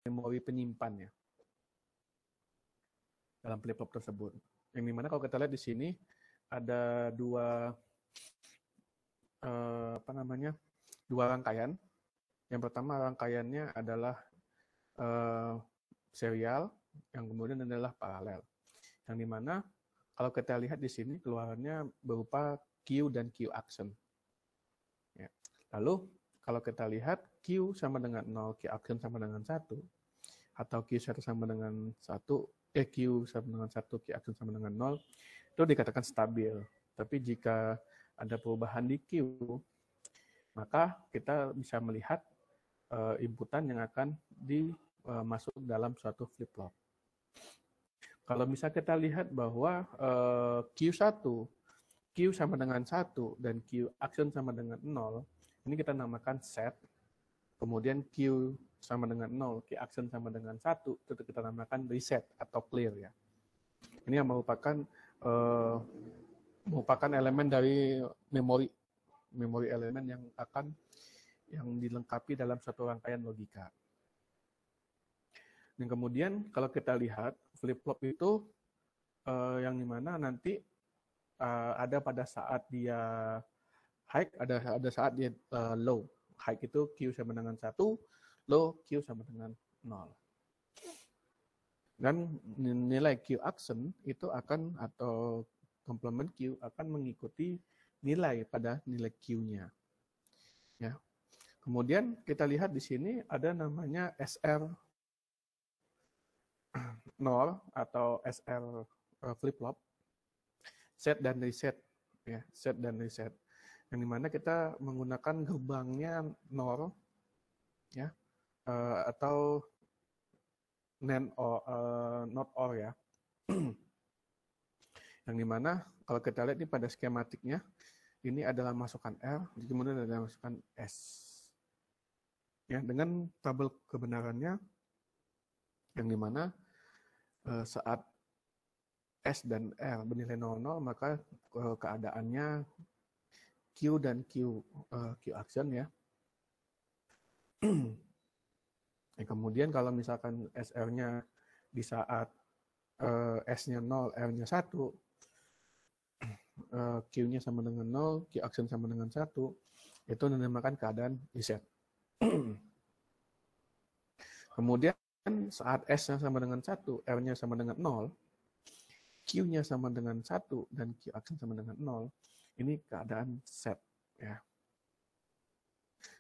memori penyimpan ya dalam flip-flop tersebut. Yang dimana kalau kita lihat di sini ada dua rangkaian. Yang pertama rangkaiannya adalah serial, yang kemudian adalah paralel. Yang dimana kalau kita lihat di sini keluarannya berupa Q dan Q action. Ya. Lalu kalau kita lihat Q sama dengan 0, Q action sama dengan 1, atau Q1 sama dengan 1, Q sama dengan 1, Q action sama dengan 0, itu dikatakan stabil. Tapi jika ada perubahan di Q, maka kita bisa melihat inputan yang akan masuk dalam suatu flip-flop. Kalau bisa kita lihat bahwa Q1, Q sama dengan 1, dan Q action sama dengan 0, ini kita namakan set. Kemudian Q sama dengan 0, Q action sama dengan 1, itu kita namakan reset atau clear ya. Ini yang merupakan elemen dari memori elemen yang dilengkapi dalam suatu rangkaian logika. Dan kemudian kalau kita lihat flip-flop itu yang dimana nanti ada pada saat dia high, ada saat dia low. High itu Q sama dengan 1, low Q sama dengan 0. Dan nilai Q action itu akan, atau komplement Q akan mengikuti nilai pada nilai Q-nya. Ya. Kemudian kita lihat di sini ada namanya SR 0 atau SR flip-flop, set dan reset, ya, set dan reset. Yang dimana kita menggunakan gerbangnya NOR, ya, atau not OR ya. Yang dimana kalau kita lihat ini pada skematiknya, ini adalah masukan R, kemudian ada masukan S. Ya, dengan tabel kebenarannya, yang dimana saat S dan R bernilai 00, maka keadaannya Q dan Q action ya. Kemudian kalau misalkan SR-nya di saat S-nya 0, R-nya 1, Q-nya sama dengan 0, Q action sama dengan 1, itu dinamakan keadaan reset. Kemudian saat S-nya sama dengan 1, R-nya sama dengan 0, Q-nya sama dengan 1, dan Q action sama dengan 0, ini keadaan set. Ya.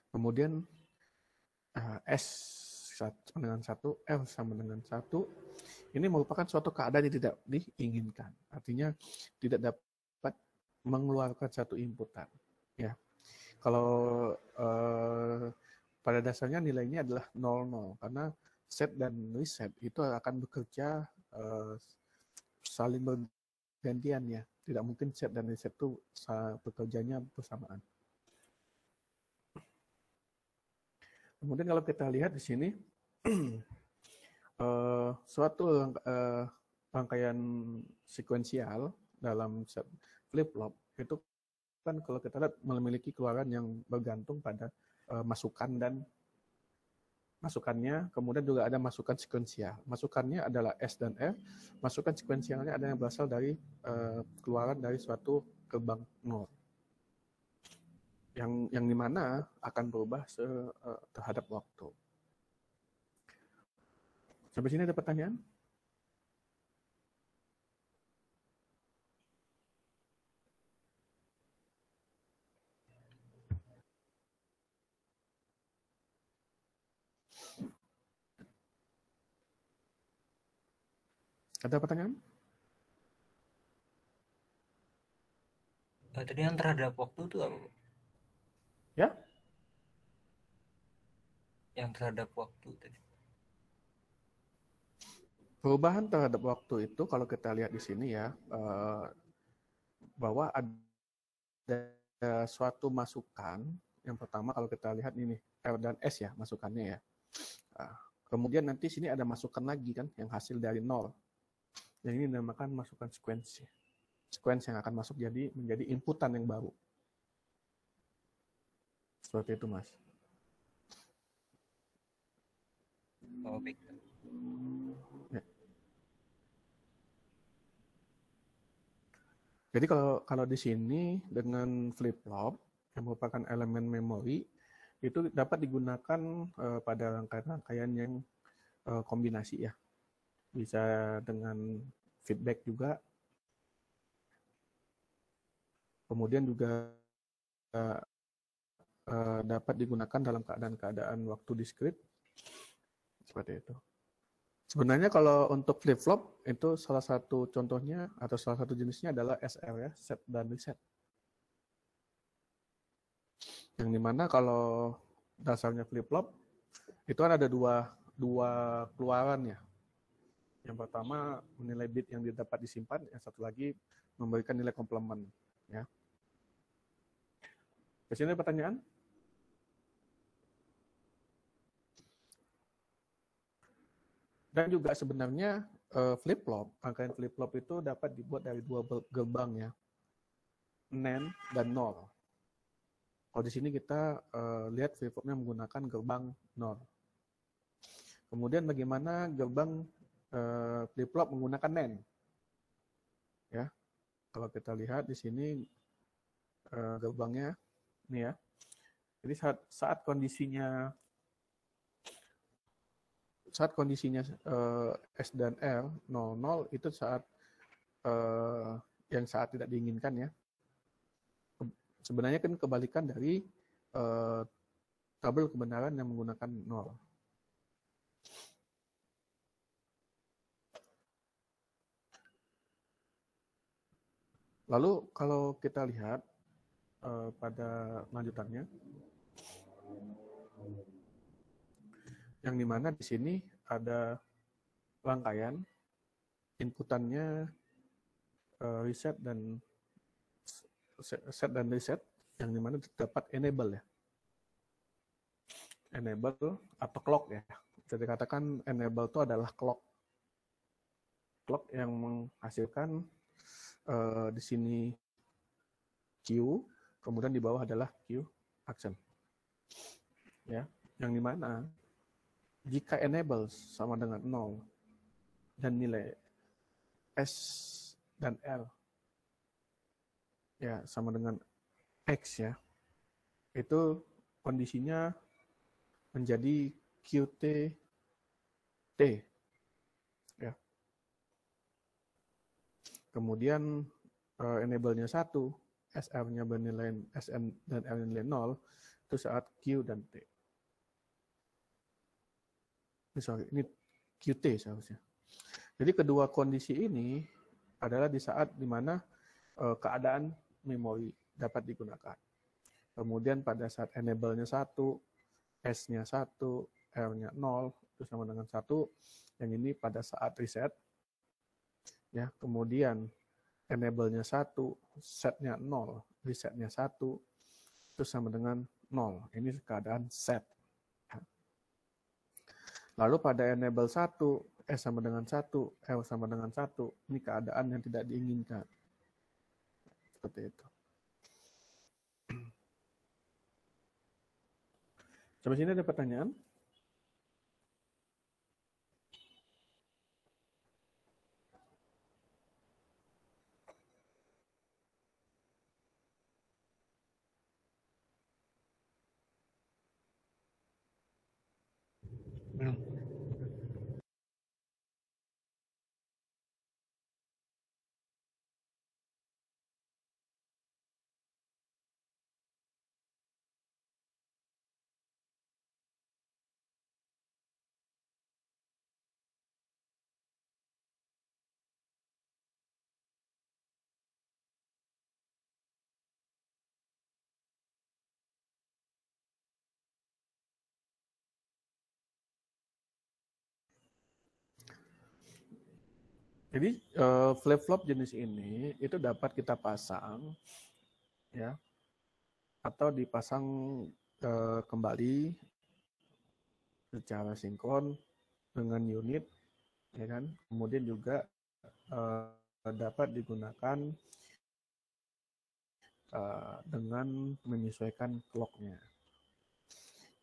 Kemudian S sama dengan 1, R sama dengan 1, ini merupakan suatu keadaan yang tidak diinginkan. Artinya tidak dapat mengeluarkan satu inputan. Ya. Kalau pada dasarnya nilainya adalah 00, karena set dan reset itu akan bekerja saling bergantian ya. Tidak mungkin set dan reset itu bekerjanya bersamaan. Kemudian kalau kita lihat di sini suatu rangkaian sekuensial dalam flip-flop itu kan kalau kita lihat memiliki keluaran yang bergantung pada masukannya, kemudian juga ada masukan sekuensial. Masukannya adalah S dan R, masukan sekuensialnya ada yang berasal dari keluaran dari suatu gerbang NOR. Yang dimana akan berubah terhadap waktu. Sampai sini ada pertanyaan? Ada pertanyaan? Tadi yang terhadap waktu itu apa? Ya? Yang terhadap waktu tadi. Perubahan terhadap waktu itu kalau kita lihat di sini ya, bahwa ada suatu masukan. Yang pertama kalau kita lihat ini R dan S ya masukannya ya. Kemudian nanti sini ada masukan lagi kan yang hasil dari 0. Dan ini dinamakan masukan sekuensi. Sekuensi yang akan masuk menjadi inputan yang baru. Seperti itu, Mas. Oh, baik. Ya. Jadi kalau di sini dengan flip-flop yang merupakan elemen memori itu dapat digunakan pada rangkaian-rangkaian yang kombinasi ya. Bisa dengan feedback juga. Kemudian juga dapat digunakan dalam keadaan-keadaan waktu diskrit. Seperti itu. Sebenarnya kalau untuk flip-flop itu salah satu contohnya atau salah satu jenisnya adalah SR ya, set dan reset. Yang dimana kalau dasarnya flip-flop itu kan ada dua keluaran ya. Yang pertama menilai bit yang dapat disimpan, yang satu lagi memberikan nilai komplement ya. Di sini ada pertanyaan? Dan juga sebenarnya flip-flop, rangkaian flip-flop itu dapat dibuat dari dua gerbang ya, NAND dan NOR. Kalau di sini kita lihat flip-flopnya menggunakan gerbang NOR. Kemudian bagaimana gerbang flip-flop menggunakan NAND? Ya, kalau kita lihat di sini gerbangnya ini ya. Jadi saat kondisinya S dan R 00 itu saat yang saat tidak diinginkan ya. Sebenarnya kan kebalikan dari tabel kebenaran yang menggunakan 0. Lalu kalau kita lihat pada lanjutannya, yang dimana di sini ada rangkaian inputannya reset dan reset, yang dimana terdapat enable ya, enable atau clock ya. Bisa dikatakan enable itu adalah clock yang menghasilkan di sini Q, kemudian di bawah adalah Q action ya, yang dimana jika enable sama dengan 0 dan nilai S dan R ya sama dengan X ya, itu kondisinya menjadi QT T ya. Kemudian enable-nya 1, SR-nya bernilai SN dan R nilai 0 itu saat Q dan T. Ini QT seharusnya. Jadi kedua kondisi ini adalah di saat di mana keadaan memori dapat digunakan. Kemudian pada saat enable-nya 1, S-nya 1, R-nya 0, itu sama dengan 1. Yang ini pada saat reset. Ya, kemudian enable-nya 1, set-nya 0, reset-nya 1, itu sama dengan 0. Ini keadaan set. Lalu pada enable 1, S sama dengan 1, L sama dengan 1, ini keadaan yang tidak diinginkan. Seperti itu. Sampai sini ada pertanyaan? Belum. Jadi flip-flop jenis ini itu dapat kita pasang ya, atau dipasang kembali secara sinkron dengan unit, ya kan? Kemudian juga dapat digunakan dengan menyesuaikan clock-nya.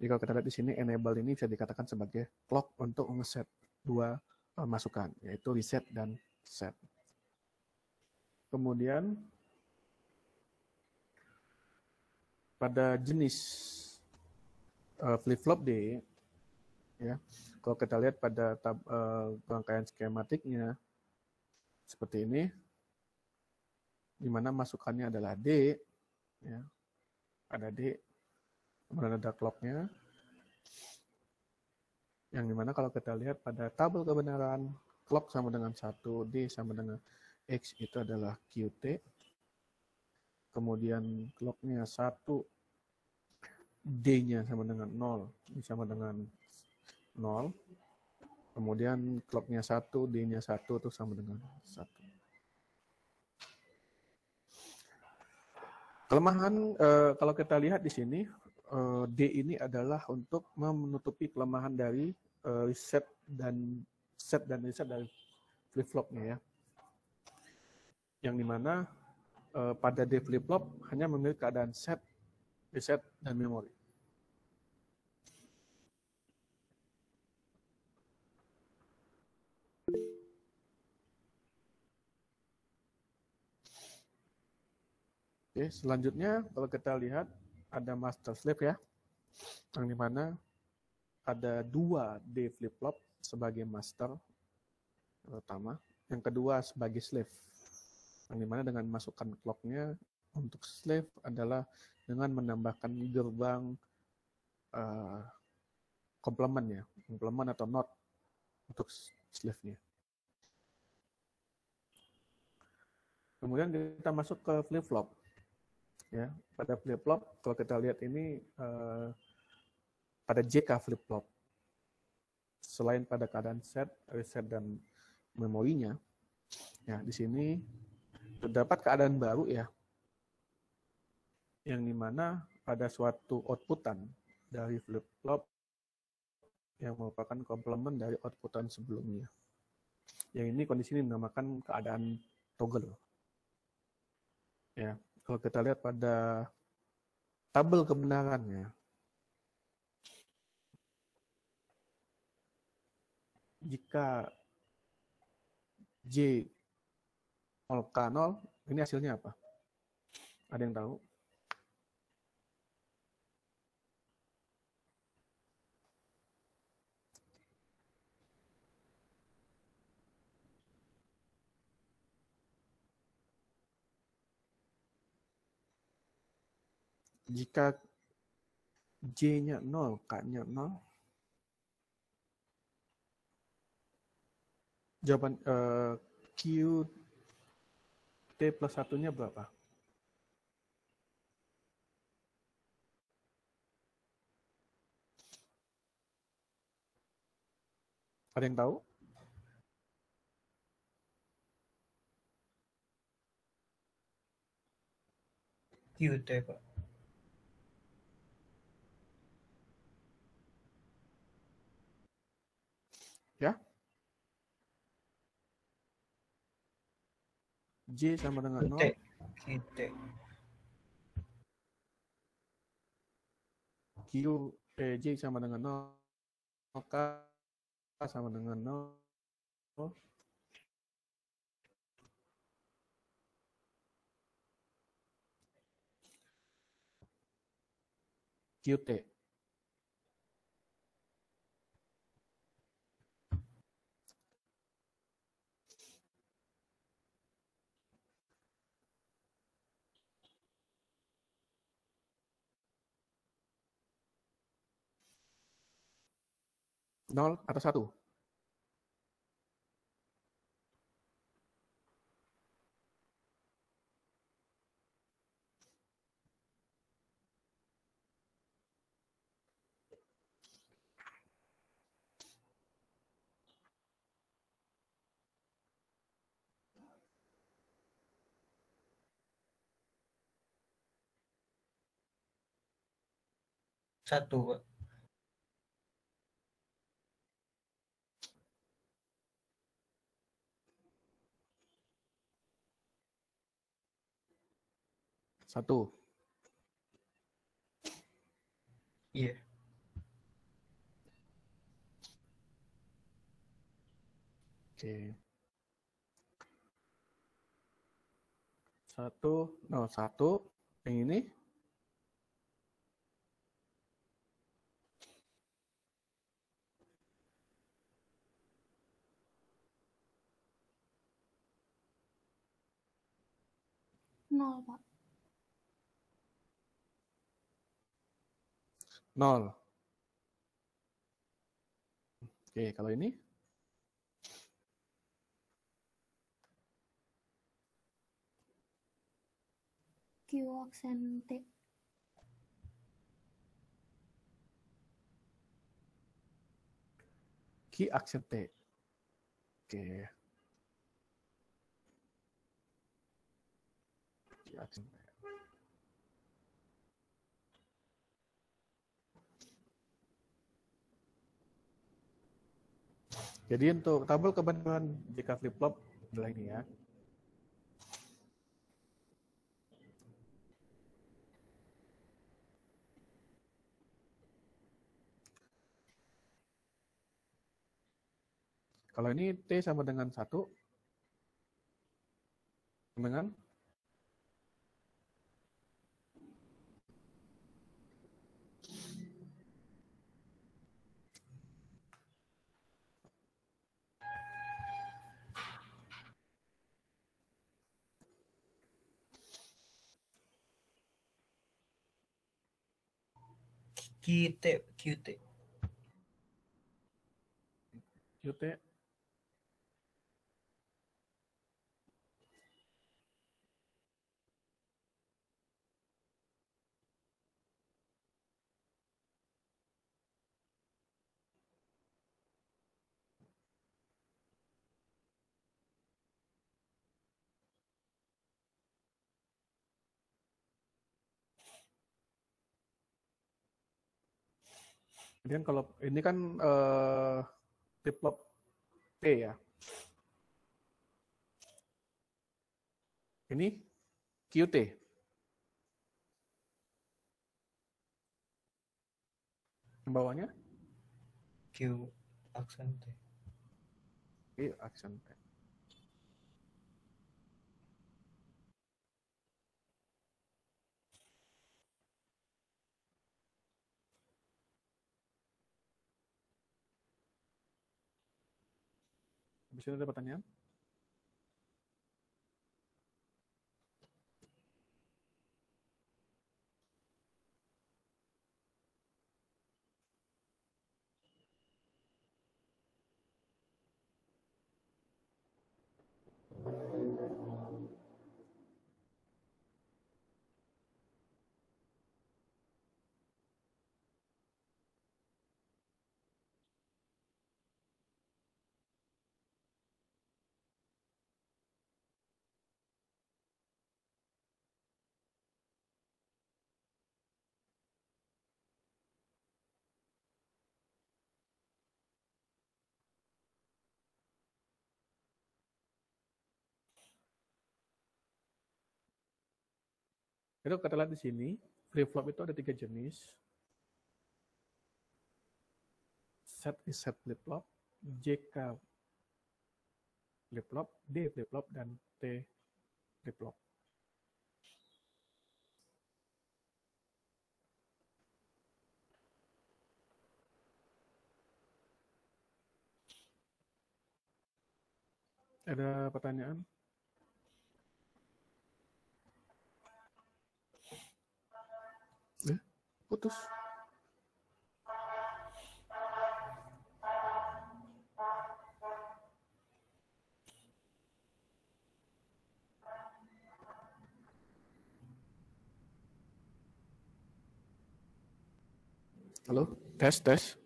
Jadi kalau kita lihat di sini enable ini bisa dikatakan sebagai clock untuk ngeset dua masukan, yaitu reset dan set. Kemudian pada jenis flip-flop D, ya, kalau kita lihat pada rangkaian skematiknya seperti ini, di mana masukannya adalah D, ya, ada D, kemudian ada clocknya, yang dimana kalau kita lihat pada tabel kebenaran, clock sama dengan 1, D sama dengan X itu adalah QT, kemudian clocknya 1, D-nya sama dengan 0, ini sama dengan 0, kemudian clocknya 1, D-nya 1 itu sama dengan 1. Kelemahan, kalau kita lihat di sini, D ini adalah untuk menutupi kelemahan dari reset dan reset dari flip-flopnya, ya. Yang dimana pada D flip-flop hanya memiliki keadaan set, reset, dan memori. Oke, selanjutnya kalau kita lihat ada master slave, ya, yang dimana ada 2 D flip-flop sebagai master pertama, yang kedua sebagai slave, yang dimana dengan masukkan clocknya untuk slave adalah dengan menambahkan gerbang komplement, ya, komplement atau not untuk slave-nya. Kemudian kita masuk ke flip-flop. Ya, pada flip-flop kalau kita lihat ini pada JK flip-flop, selain pada keadaan set, reset, dan memorinya, ya, di sini terdapat keadaan baru, ya, yang dimana pada suatu outputan dari flip-flop yang merupakan komplement dari outputan sebelumnya. Yang ini kondisi ini dinamakan keadaan toggle. Ya, kalau kita lihat pada tabel kebenarannya, jika J 0K0, ini hasilnya apa? Ada yang tahu? Jika J-nya 0, K-nya 0, jawaban Q T plus 1-nya berapa? Ada yang tahu? QT, Pak. Ya? J sama dengan 0. QT. J sama dengan 0. K sama dengan 0. QT. Nol atau 1? Satu, Pak. Satu. Iya. Oke. 101 yang ini Nol, Pak. 0. Oke, kalau ini Q aksen T. Q aksen T. Oke. Q aksen T. Jadi untuk tabel kebenaran jika flip-flop adalah ini ya. Kalau ini T sama dengan 1, dengan QT. QT. Kemudian kalau ini kan flip-flop T ya. Ini QT. Yang bawahnya Q aksen T. Q aksen T. Habis itu ada pertanyaan? Itu kita lihat di sini, flip-flop itu ada 3 jenis. Set is set flip-flop, JK flip-flop, D flip-flop, dan T flip-flop. Ada pertanyaan? Putus. Halo, tes.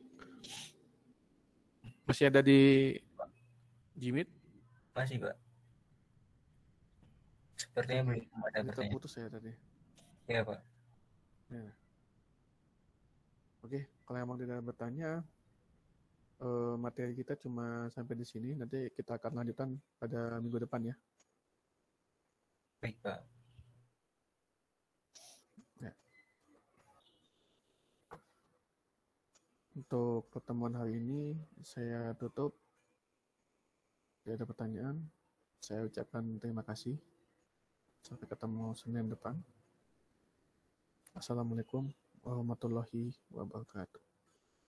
Masih ada di Jimit? Masih, Pak. Sepertinya belum ada Kita pertanyaan. putus ya tadi. Ya, Pak. Ya. Oke, kalau emang tidak bertanya, materi kita cuma sampai di sini. Nanti kita akan lanjutkan pada minggu depan ya. Baik, Pak. Ya. Untuk pertemuan hari ini saya tutup. Tidak ada pertanyaan. Saya ucapkan terima kasih. Sampai ketemu Senin depan. Assalamualaikum warahmatullahi wabarakatuh.